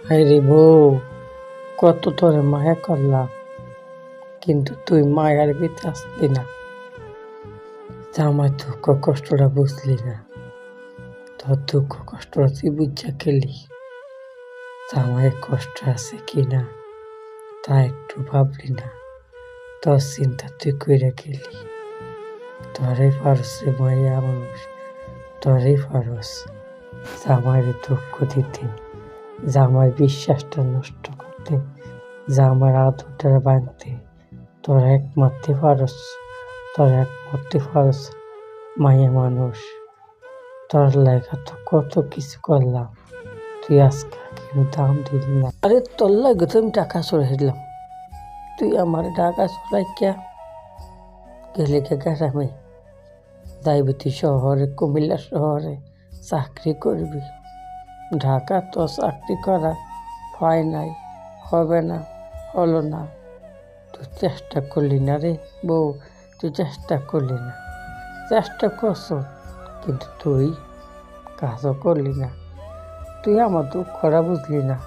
হায়রে বউ, কত তোরে মায়া করলাম, কিন্তু তুই মায়ার ভিতরে আসলি না। আমার দুঃখ কষ্টটা বুঝলি না। তোর দুঃখ কষ্টটা তুই বুঝা খেলি। আমার কষ্ট আছে কিনা তা একটু ভাবলি না। তোর চিন্তা তুই কইরা গেলি। তোরই পারস রে মায়া মানুষ, তোরই পারস জামাইয়ের দুঃখ দিতে, জামার বিশ্বাসটা নষ্ট করতে, জামার আদরটা ভাঙতে। তোরা একমাত্র পারস, তোরা একমাত্র পারস মায়া মানুষ। তোর লেখা তো কত কিছু করলাম, তুই আজকে কেন দাম দিলি না? আরে তোর লাগে তো আমি টাকা চড়ে দিলাম, তুই আমার টাকা চড়াই কে গেলে কে গ্রামে যাইবি, তুই শহরে, কুমিল্লা শহরে চাকরি করবি। ঢাকা তো চাকরি করা হয় নাই, হবে না, হলো না। তুই চেষ্টা করলি না রে বউ, তুই চেষ্টা করলি না। চেষ্টা করছ কিন্তু তুই কাজও করলি না। তুই আমার দুঃখটা বুঝলি না,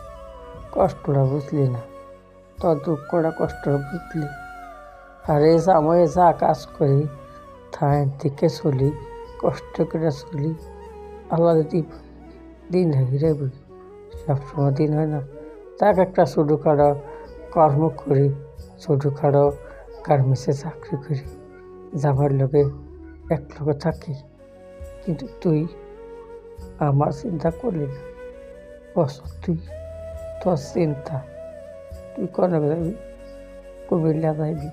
কষ্টটা বুঝলি না। তোর দুঃখটা কষ্টটা বুঝলি। আর এই সময়ে যা কাজ করি থাই থেকে চলি, কষ্ট করে চলি। আল্লাহ যদি দিন হিরেবি, সবসময় দিন হয় না। তাকে একটা ছোটোখাটো কর্ম করি, ছোটোখাটো গার্মেন্টসে চাকরি করি, জামার লোকে এক লোকে থাকি। কিন্তু তুই আমার চিন্তা করলি না। বছর তুই তোর চিন্তা, তুই কোনো যাবি, কুমিল্লা যাইবি,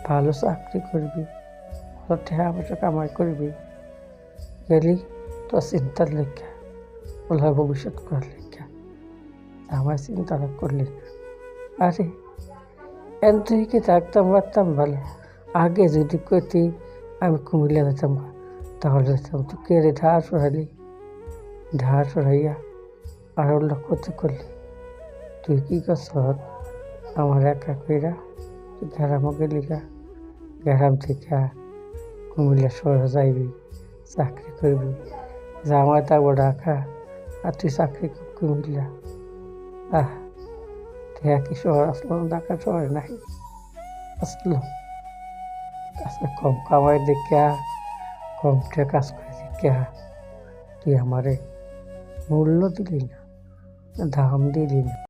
ভালো চাকরি করবি, ভালো টাকা পয়সা কামাই করবি। গেলি তোর চিন্তার লেখা, ওলা ভবিষ্যৎ করার লেখা। আমার চিন্তাটা করলি না। আরে এন তুই কি থাকতাম পারতাম ভালো। আগে যদি কইতি আমি কুমিল্লা যেতাম, তাহলে যেতাম। তুই কে রে ধার সরালি, ধার সরাইয়া আর ওগুলো ক্ষতি করলি। তুই কি করছ আমার একা কইরা? তুই গ্রামও গেলি গা, গ্রাম থেকে কুমিল্লা শহরে যাইবি, চাকরি করবি। জামাই থাকবো ঢাকা আর তুই চাকরি কুমিল্লা। দেখা কি শহর আসলো, ঢাকা শহরে নাই আসলো। কাজটা কম কামাই দেখা, কম কাজ করে দেখা তুই আমারে মূল্য দিলি না, দাম দিলি না।